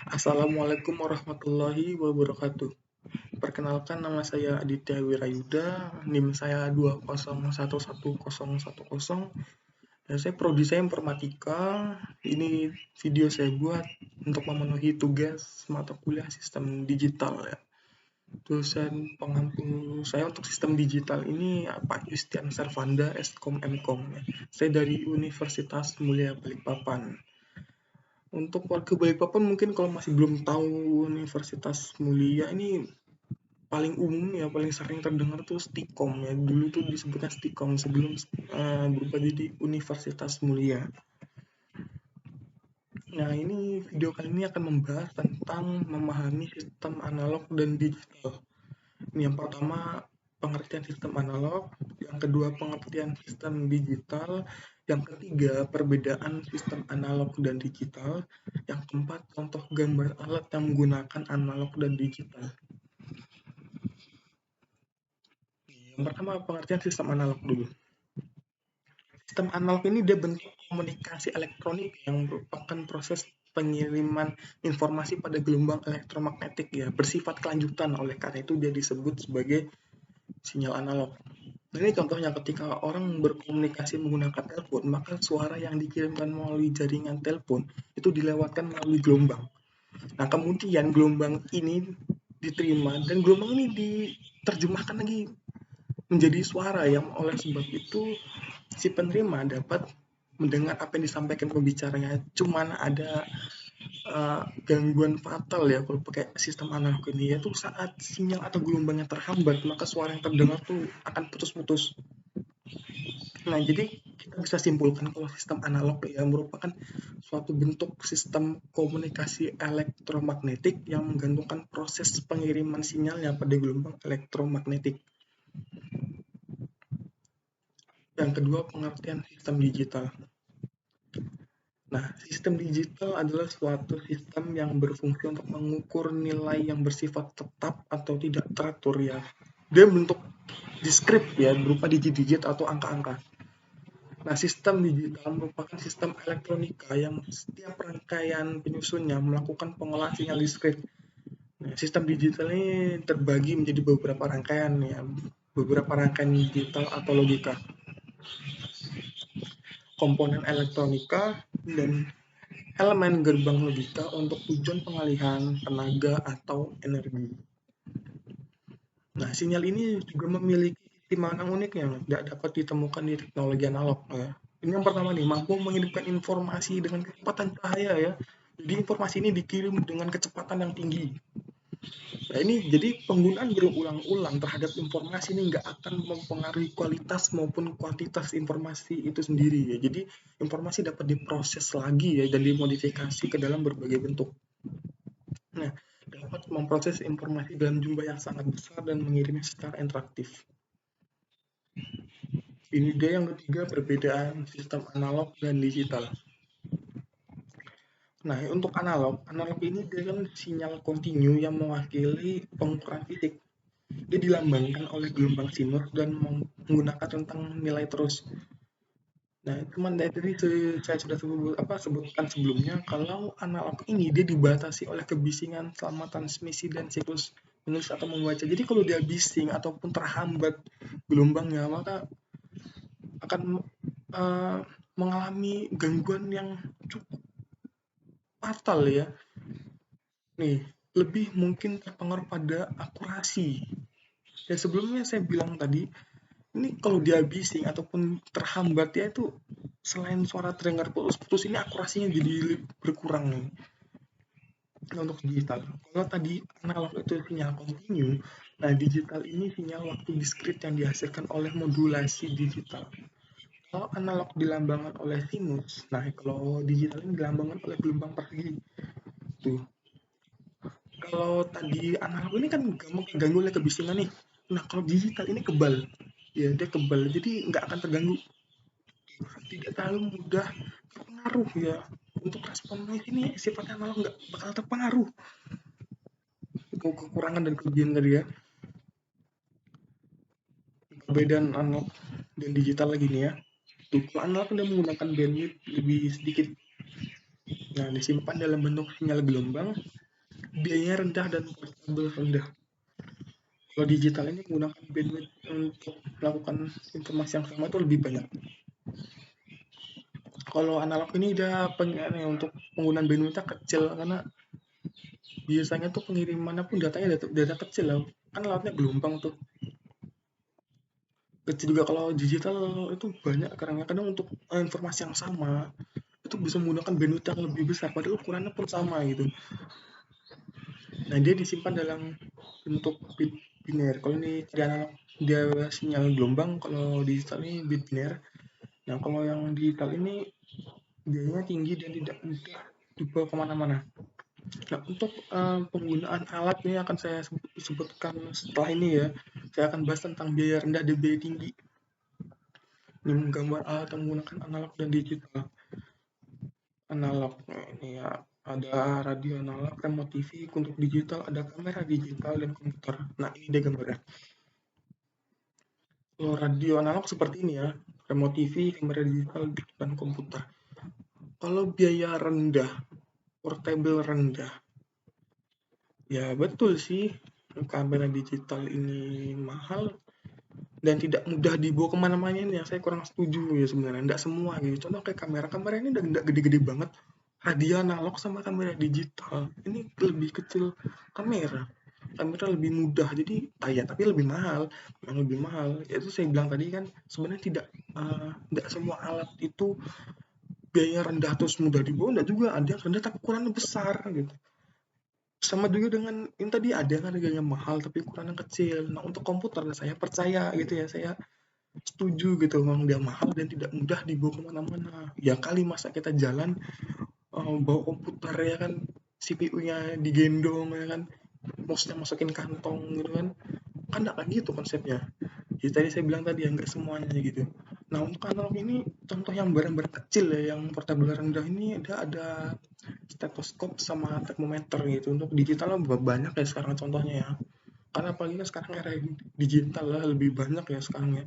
Assalamualaikum warahmatullahi wabarakatuh. Perkenalkan nama saya Aditya Wirayuda, NIM saya 2011110. Dan saya prodi saya informatika. Ini video saya buat untuk memenuhi tugas mata kuliah sistem digital ya. Dosen pengampu saya untuk sistem digital ini Pak Yustian Servanda, Eskom Mkom. Saya dari Universitas Mulia Balikpapan. Untuk warga Balikpapan mungkin kalau masih belum tahu Universitas Mulia ini paling umum ya, paling sering terdengar tuh Stikom ya. Dulu tuh disebutnya Stikom sebelum berubah jadi Universitas Mulia. Nah, ini video kali ini akan membahas tentang memahami sistem analog dan digital. Ini yang pertama, pengertian sistem analog, yang kedua pengertian sistem digital, yang ketiga perbedaan sistem analog dan digital, yang keempat contoh gambar alat yang menggunakan analog dan digital. Yang pertama pengertian sistem analog dulu. Sistem analog ini dia bentuk komunikasi elektronik yang merupakan proses pengiriman informasi pada gelombang elektromagnetik ya, bersifat kelanjutan, oleh karena itu dia disebut sebagai sinyal analog. Nah, ini contohnya ketika orang berkomunikasi menggunakan telepon, maka suara yang dikirimkan melalui jaringan telepon itu dilewatkan melalui gelombang. Nah, kemudian gelombang ini diterima dan gelombang ini diterjemahkan lagi menjadi suara yang oleh sebab itu si penerima dapat mendengar apa yang disampaikan pembicaranya. Cuman ada gangguan fatal ya kalau pakai sistem analog ini, yaitu saat sinyal atau gelombangnya terhambat maka suara yang terdengar tuh akan putus-putus. Nah, jadi kita bisa simpulkan kalau sistem analog ya merupakan suatu bentuk sistem komunikasi elektromagnetik yang menggantungkan proses pengiriman sinyalnya pada gelombang elektromagnetik. Yang kedua, pengertian sistem digital. Nah, sistem digital adalah suatu sistem yang berfungsi untuk mengukur nilai yang bersifat tetap atau tidak teratur ya. Dia bentuk diskrit ya, berupa digit-digit atau angka-angka. Nah, sistem digital merupakan sistem elektronika yang setiap rangkaian penyusunnya melakukan pengolahan sinyal diskrit. Nah, sistem digital ini terbagi menjadi beberapa rangkaian ya, beberapa rangkaian digital atau logika, komponen elektronika, dan elemen gerbang logika untuk tujuan pengalihan tenaga atau energi. Nah, sinyal ini juga memiliki keistimewaan unik yang tidak dapat ditemukan di teknologi analog ya. Ini yang pertama nih, mampu mengirimkan informasi dengan kecepatan cahaya ya. Jadi informasi ini dikirim dengan kecepatan yang tinggi. Nah, ini jadi penggunaan berulang-ulang terhadap informasi ini nggak akan mempengaruhi kualitas maupun kuantitas informasi itu sendiri ya. Jadi informasi dapat diproses lagi ya dan dimodifikasi ke dalam berbagai bentuk. Nah, dapat memproses informasi dalam jumlah yang sangat besar dan mengirimnya secara interaktif. Ini dia yang ketiga, perbedaan sistem analog dan digital. Nah, untuk analog ini dia kan sinyal kontinu yang mewakili pengukuran fisik. Dia dilambangkan oleh gelombang sinus dan menggunakan tentang nilai terus. Nah, cuman dari saya sudah sebutkan sebelumnya, kalau analog ini dia dibatasi oleh kebisingan selama transmisi dan siklus menulis atau membaca. Jadi kalau dia bising ataupun terhambat gelombangnya, maka akan mengalami gangguan yang cukup fatal ya. Nih, lebih mungkin terpengaruh pada akurasi. Ya sebelumnya saya bilang tadi, ini kalau dia bising ataupun terhambat ya itu selain suara terdengar putus-putus, ini akurasinya jadi berkurang nih. Nah, untuk digital, kalau tadi analog itu sinyal kontinu, nah digital ini sinyal waktu diskrit yang dihasilkan oleh modulasi digital. Kalau analog dilambangkan oleh sinus, nah kalau digital ini dilambangkan oleh gelombang persegi. Tuh. Kalau tadi analog ini kan gampang terganggu oleh kebisingan nih. Nah, kalau digital ini kebal. Ya, dia kebal. Jadi nggak akan terganggu. Tidak terlalu mudah terpengaruh ya. Untuk respon noise ini sifatnya analog nggak bakal terpengaruh. Itu kekurangan dan kelebihan tadi ya. Perbedaan analog dan digital lagi nih ya. Tuh, kalau analog dia menggunakan bandwidth lebih sedikit. Nah, disimpan dalam bentuk sinyal gelombang. biayanya rendah dan portable rendah. Kalau digital ini menggunakan bandwidth untuk melakukan informasi yang sama itu lebih banyak. Kalau analog ini udah untuk penggunaan bandwidthnya kecil, karena biasanya tuh pengirimannya pun datanya data kecil lah, kan lautnya gelombang tuh kecil. Juga kalau digital itu banyak, kadang-kadang untuk informasi yang sama itu bisa menggunakan bandwidth yang lebih besar padahal ukurannya pun sama gitu. Nah, dia disimpan dalam bentuk bit biner. Kalau ini di analog dia sinyal gelombang, kalau digital ini bit biner. Nah, kalau yang digital ini biayanya tinggi dan tidak mudah dibawa kemana-mana. Nah, untuk penggunaan alat ini akan saya sebutkan setelah ini ya. Saya akan bahas tentang biaya rendah dan biaya tinggi. Ini menggambar alat yang menggunakan analog dan digital. Analog, nah ini ya, ada radio analog, remote TV. Untuk digital ada kamera digital dan komputer. Nah, ini dia gambarnya. Kalau radio analog seperti ini ya, remote TV, kamera digital, dan komputer. Kalau biaya rendah, portable rendah, ya betul sih, kamera digital ini mahal dan tidak mudah dibawa kemana-mana. Ini yang saya kurang setuju ya sebenarnya. Tidak semua gitu. Contoh kayak kamera ini udah tidak gede-gede banget. Radio analog sama kamera digital ini lebih kecil. Kamera lebih mudah, jadi ya tapi lebih mahal. Yang lebih mahal itu saya bilang tadi kan, sebenarnya tidak semua alat itu biaya rendah terus mudah dibawa. Tidak juga, ada yang rendah tapi ukurannya besar gitu. Sama juga dengan yang tadi, ada yang harganya mahal tapi ukurannya kecil. Nah, untuk komputer saya percaya gitu ya, saya setuju gitu, memang dia mahal dan tidak mudah dibawa kemana-mana. Ya kali masa kita jalan bawa komputer ya kan, CPU-nya digendong ya kan, mouse-nya masukin kantong gitu kan nggak kayak gitu konsepnya. Jadi tadi saya bilang tadi, yang nggak semuanya gitu. Nah, untuk analog ini contoh yang barang-barang kecil ya, yang portable rendah ini ada stetoskop sama termometer gitu. Untuk digital banyak ya sekarang contohnya ya, karena apalagi kan sekarang era digital lah, lebih banyak ya sekarang ya.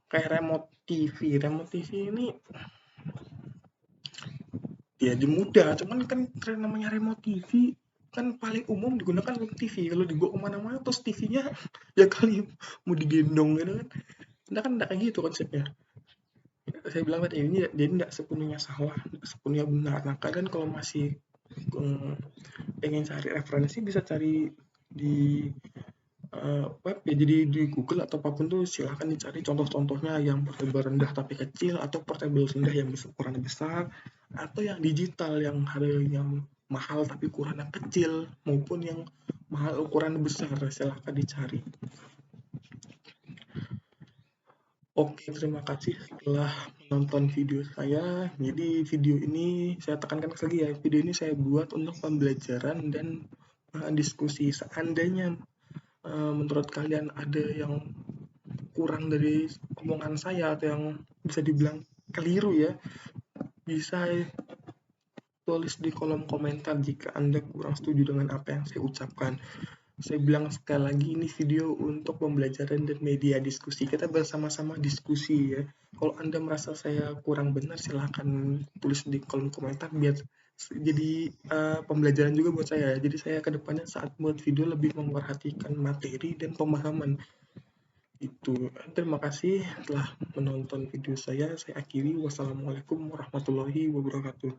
Kayak remote TV ini ya mudah, cuman kan namanya remote TV kan paling umum digunakan untuk TV. Kalau dibawa kemana-mana terus TV-nya ya kali mau digendong gitu kan, enggak kayak gitu konsepnya. Saya bilang tadi ini jadi enggak sepenuhnya salah, enggak sepenuhnya benar. Nah, kalian kalau masih pengen cari referensi bisa cari di web ya, jadi di Google atau apapun tuh silahkan dicari contoh-contohnya yang portable rendah tapi kecil, atau portable rendah yang ukurannya besar, atau yang digital yang harganya mahal tapi ukurannya kecil, maupun yang mahal ukuran besar. Silahkan dicari. Oke, terima kasih telah menonton video saya. Jadi video ini saya tekankan lagi ya, video ini saya buat untuk pembelajaran dan diskusi. Seandainya menurut kalian ada yang kurang dari omongan saya atau yang bisa dibilang keliru ya, bisa tulis di kolom komentar jika Anda kurang setuju dengan apa yang saya ucapkan. Saya bilang sekali lagi, ini video untuk pembelajaran dan media diskusi. Kita bersama-sama diskusi ya. Kalau Anda merasa saya kurang benar, silahkan tulis di kolom komentar biar jadi pembelajaran juga buat saya. Jadi saya kedepannya saat buat video lebih memperhatikan materi dan pemahaman. Itu. Terima kasih telah menonton video saya. Saya akhiri. Wassalamualaikum warahmatullahi wabarakatuh.